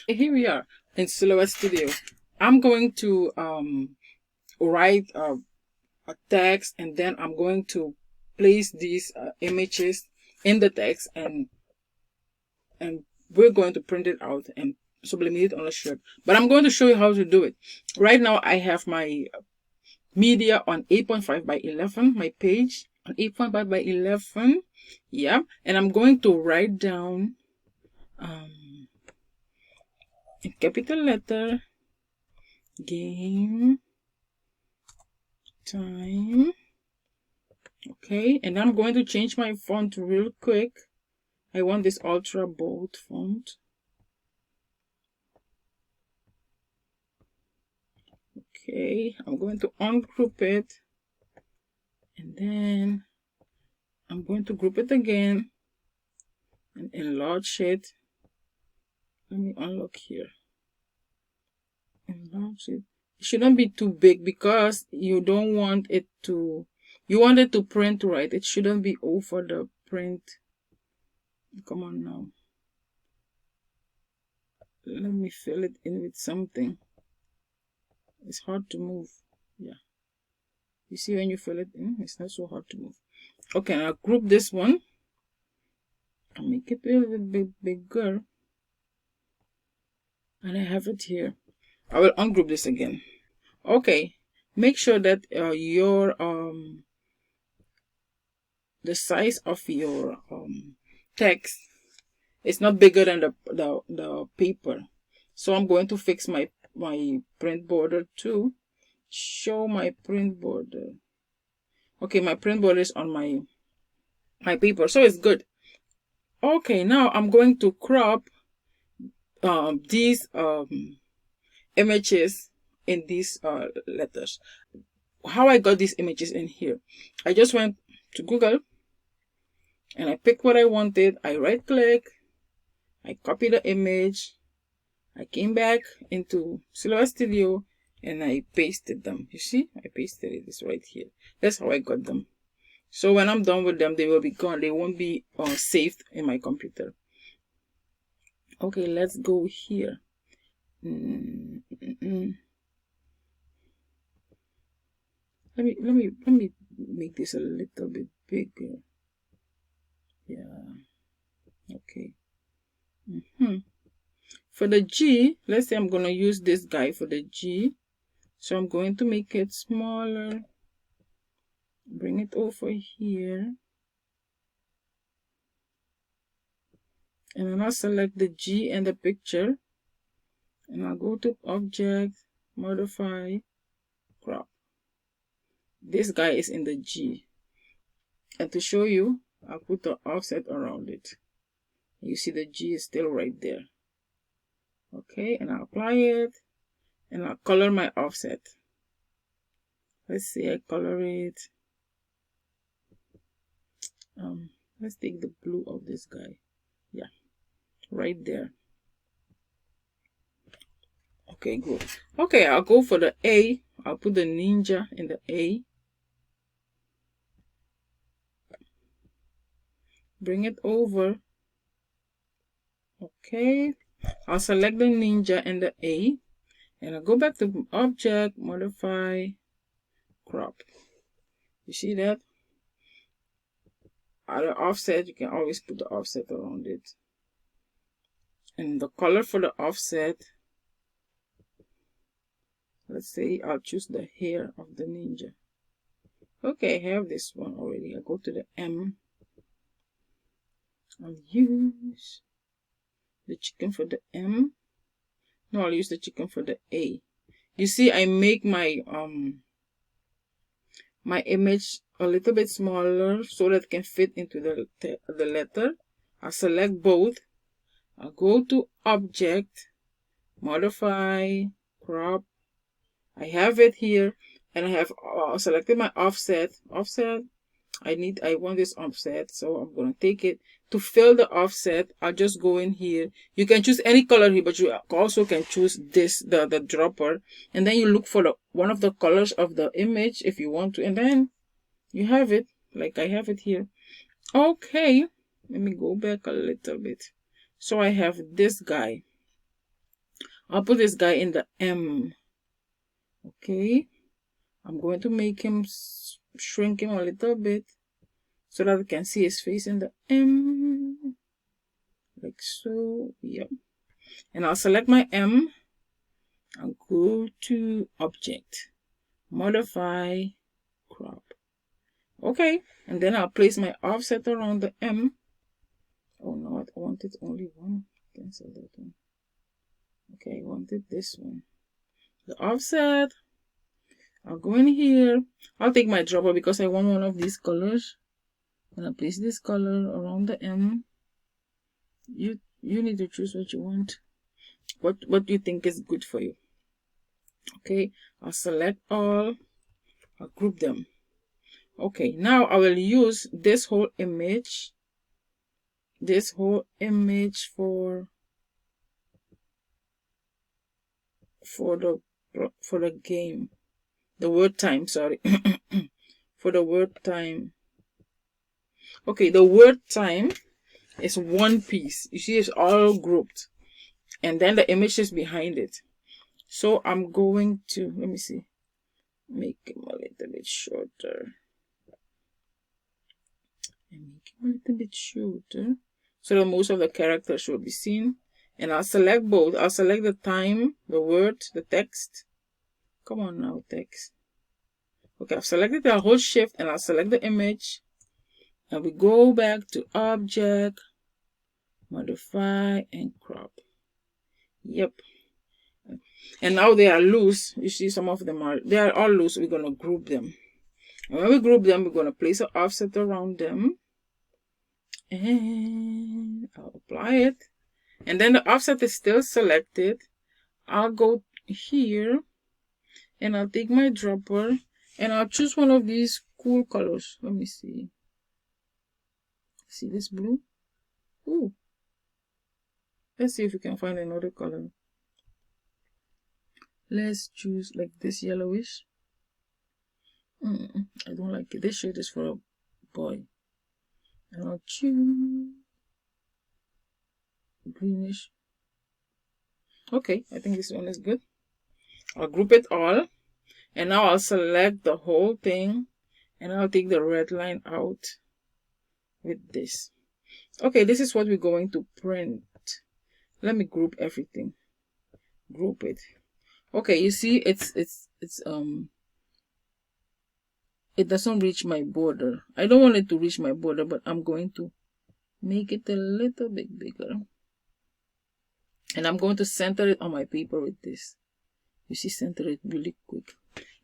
Here we are in Silhouette Studio. I'm going to write a text, and then I'm going to place these images in the text, and we're going to print it out and sublimate it on a shirt. But I'm going to show you how to do it. Right now I have my media on 8.5 by 11, my page on 8.5 by 11. Yeah, and I'm going to write down in capital letter game time. Okay, and I'm going to change my font real quick. I want this ultra bold font. Okay, I'm going to ungroup it, and then I'm going to group it again and enlarge it. Let me unlock here. Enlarge it. It shouldn't be too big because you don't want it to, you want it to print right. It shouldn't be over the print. Come on now. Let me fill it in with something. It's hard to move. Yeah. You see when you fill it in, it's not so hard to move. Okay, I'll group this one. I'll make it a little bit bigger. And I have it here. I will ungroup this again. Okay, make sure that your the size of your text is not bigger than the paper. So I'm going to fix my print border too. Show my print border. Okay, my print border is on my paper, so it's good. Okay, now I'm going to crop these images in these letters. How I got these images in here, I just went to Google and I picked what I wanted. I right click, I copy the image, I came back into Silhouette Studio and I pasted them. You see, I pasted it. It's right here. That's how I got them. So when I'm done with them, they will be gone. They won't be saved in my computer. Okay, let's go here. Let me make this a little bit bigger. Yeah. Okay. For the G, let's say I'm gonna use this guy for the G. So I'm going to make it smaller. Bring it over here. And then I'll select the G and the picture. And I'll go to Object, Modify, Crop. This guy is in the G. And to show you, I'll put the offset around it. You see the G is still right there. Okay, and I'll apply it. And I'll color my offset. Let's see, I color it. Let's take the blue of this guy. Yeah, right there. Okay, good. Okay, I'll go for the A. I'll put the ninja in the A. Bring it over. Okay, I'll select the ninja and the A. And I'll go back to Object, Modify, Crop. You see that? The offset, you can always put the offset around it. And the color for the offset, let's say I'll choose the hair of the ninja. Okay, I have this one already. I'll go to the M. I'll use the chicken for the M. No, I'll use the chicken for the A. You see, I make my my image a little bit smaller so that it can fit into the letter. I'll select both. I'll go to Object, Modify, Crop. I have it here, and I have selected my offset. I want this offset, so I'm gonna take it. To fill the offset, I'll just go in here. You can choose any color here, but you also can choose this, the dropper, and then you look for one of the colors of the image if you want to, and then you have it like I have it here. Okay, let me go back a little bit. So I have this guy. I'll put this guy in the M. Okay, I'm going to make him shrink him a little bit so that we can see his face in the M, like so. Yep. And I'll select my M and go to Object, Modify, Crop. Okay, and then I'll place my offset around the M. Oh no, I wanted only one. Cancel that one. Okay, I wanted this one. The offset. I'll go in here. I'll take my dropper because I want one of these colors. I'm gonna place this color around the M. You need to choose what you want. What you think is good for you. Okay, I'll select all. I'll group them. Okay, now I will use this whole image. This whole image for the game. The word time, sorry. For the word time. Okay, the word time is one piece. You see, it's all grouped. And then the image is behind it. So I'm going to, let me see, make him a little bit shorter. And make him a little bit shorter so that most of the characters will be seen. And I'll select both. I'll select the time, the word, the text. Come on now, text. Okay, I've selected it. I'll hold shift and I'll select the image. And we go back to Object, Modify, and Crop. Yep. And now they are loose. You see some of them they are all loose. We're going to group them. And when we group them, we're going to place an offset around them. And I'll apply it. And then the offset is still selected. I'll go here and I'll take my dropper and I'll choose one of these cool colors. Let me see. See this blue? Ooh. Let's see if we can find another color. Let's choose like this yellowish. I don't like it. This shade is for a boy. And I'll choose greenish. Okay, I think this one is good. I'll group it all. And now I'll select the whole thing. And I'll take the red line out with this. Okay, this is what we're going to print. Let me group everything. Group it. Okay, you see it doesn't reach my border. I don't want it to reach my border, but I'm going to make it a little bit bigger. And I'm going to center it on my paper with this. You see, center it really quick.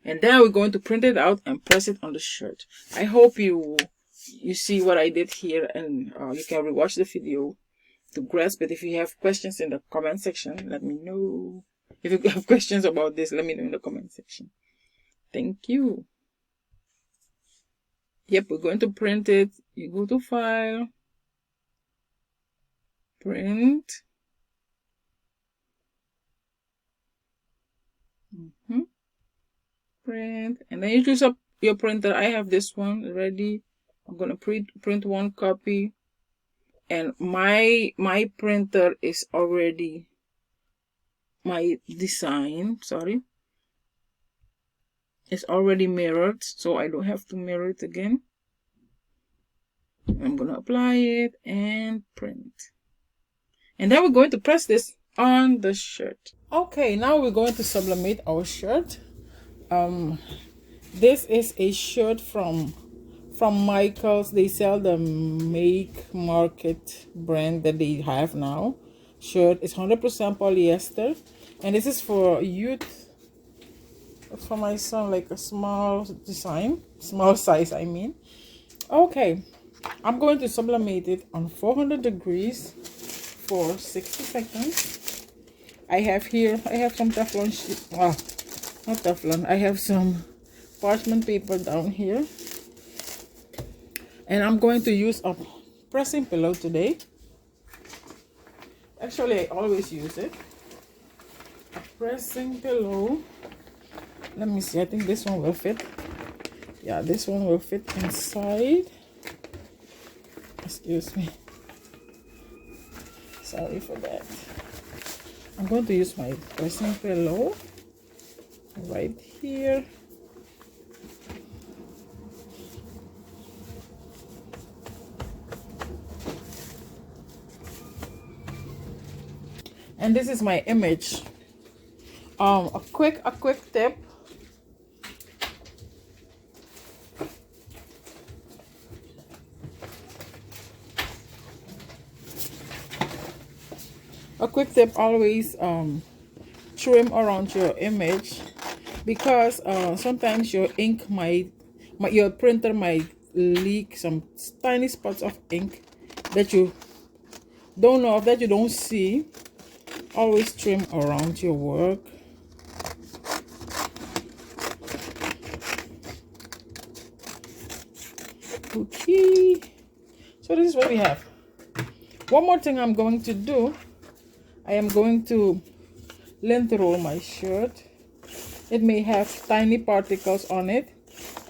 And then we're going to print it out and press it on the shirt. I hope you see what I did here, and you can rewatch the video to grasp it. If you have questions in the comment section, let me know. If you have questions about this, let me know in the comment section. Thank you. Yep, we're going to print it. You go to File, Print. Print, and then you choose up your printer. I have this one ready. I'm gonna print one copy, and my printer is already my design. Sorry, it's already mirrored, so I don't have to mirror it again. I'm gonna apply it and print, and then we're going to press this on the shirt. Okay, now we're going to sublimate our shirt. This is a shirt from Michaels. They sell the Make Market brand that they have now. Shirt is 100% polyester, and this is for youth. For my son, like a small size, I mean. Okay, I'm going to sublimate it on 400 degrees for 60 seconds. I have some Teflon sheet. Not Teflon. I have some parchment paper down here. And I'm going to use a pressing pillow today. Actually, I always use it. A pressing pillow. Let me see. I think this one will fit. Yeah, this one will fit inside. Excuse me. Sorry for that. I'm going to use my pressing pillow right here. And this is my image. A quick tip. A quick tip, always trim around your image, because sometimes your ink your printer might leak some tiny spots of ink that you don't know of, that you don't see. Always trim around your work. Okay, so this is what we have. One more thing I'm going to do, I am going to lint roll my shirt. It may have tiny particles on it,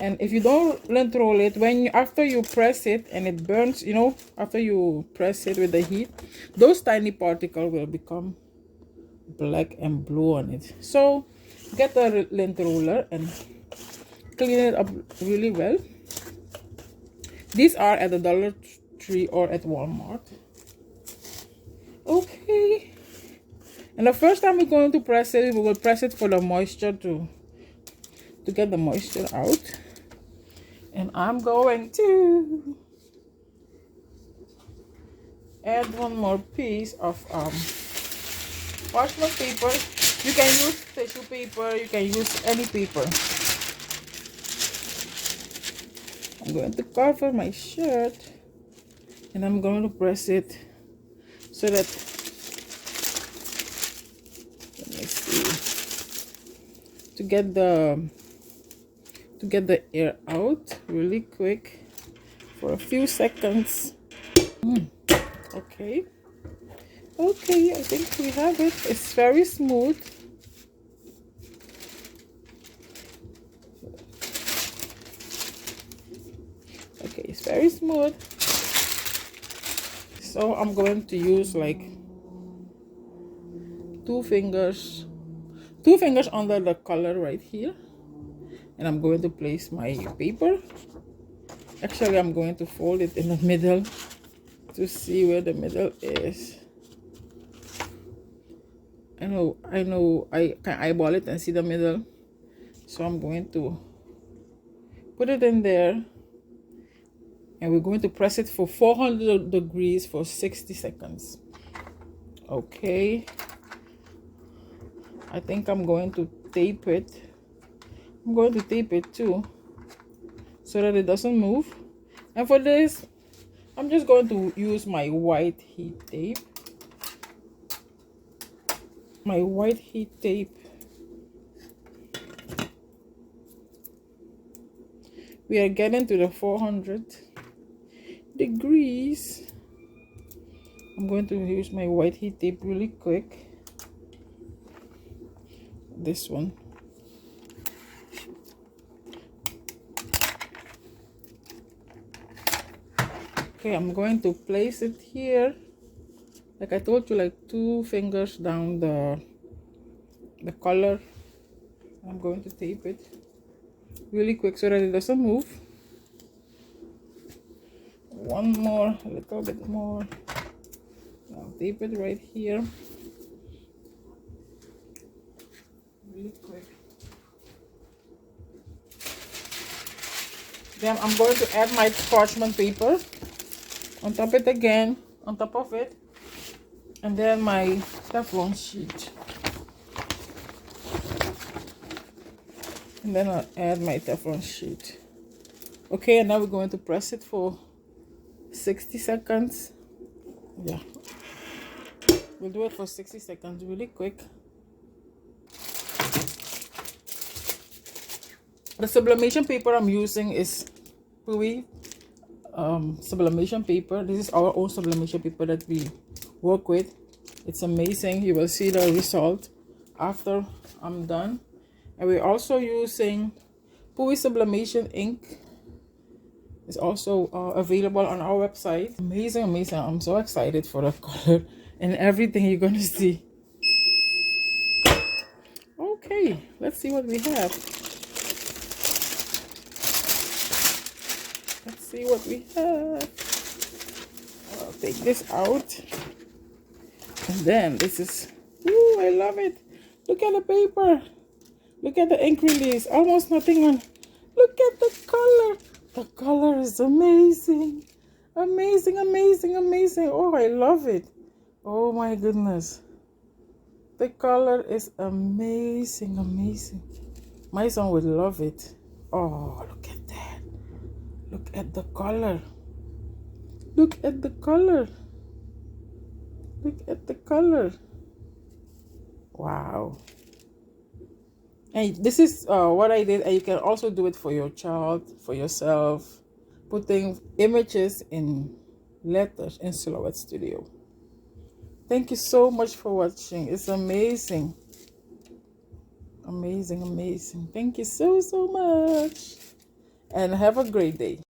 and if you don't lint roll it, after you press it and it burns, you know, after you press it with the heat, those tiny particles will become black and blue on it. So get a lint roller and clean it up really well. These are at the Dollar Tree or at Walmart. Okay, and the first time we're going to press it, we will press it for the moisture to get the moisture out. And I'm going to add one more piece of parchment paper. You can use tissue paper, you can use any paper. I'm going to cover my shirt and I'm going to press it so that, let me see, to get the air out really quick for a few seconds. Okay, I think we have it. It's very smooth. Okay, it's very smooth. So I'm going to use like two fingers under the color right here, and I'm going to place my paper. Actually, I'm going to fold it in the middle to see where the middle is. I know I can eyeball it and see the middle, so I'm going to put it in there, and we're going to press it for 400 degrees for 60 seconds. Okay, I think I'm going to tape it. I'm going to tape it too so that it doesn't move. And for this, I'm just going to use my white heat tape. My white heat tape. We are getting to the 400 degrees. I'm going to use my white heat tape really quick. This one. Okay, I'm going to place it here. Like I told you, like 2 fingers down the color. I'm going to tape it really quick so that it doesn't move. One more, a little bit more. I'll tape it right here. Really quick. Then I'm going to add my parchment paper on top of it, and then my Teflon sheet. And then I'll add my Teflon sheet. Okay, and now we're going to press it for 60 seconds. Yeah, we'll do it for 60 seconds really quick. The sublimation paper I'm using is Puy sublimation paper. This is our own sublimation paper that we work with. It's amazing. You will see the result after I'm done. And we're also using Puy sublimation ink. It's also available on our website. Amazing. I'm so excited for the color and everything you're gonna see. Okay, let's see what we have. Let's see what we have. I'll take this out. And then this is, ooh, I love it. Look at the paper. Look at the ink release. Almost nothing on. Look at the color. The color is amazing. Amazing, amazing, amazing. Oh, I love it. Oh my goodness. The color is amazing, amazing. My son would love it. Oh, look at that. Look at the color. Look at the color. Look at the color. Wow. And this is what I did. And you can also do it for your child, for yourself. Putting images in letters in Silhouette Studio. Thank you so much for watching. It's amazing. Amazing, amazing. Thank you so, so much. And have a great day.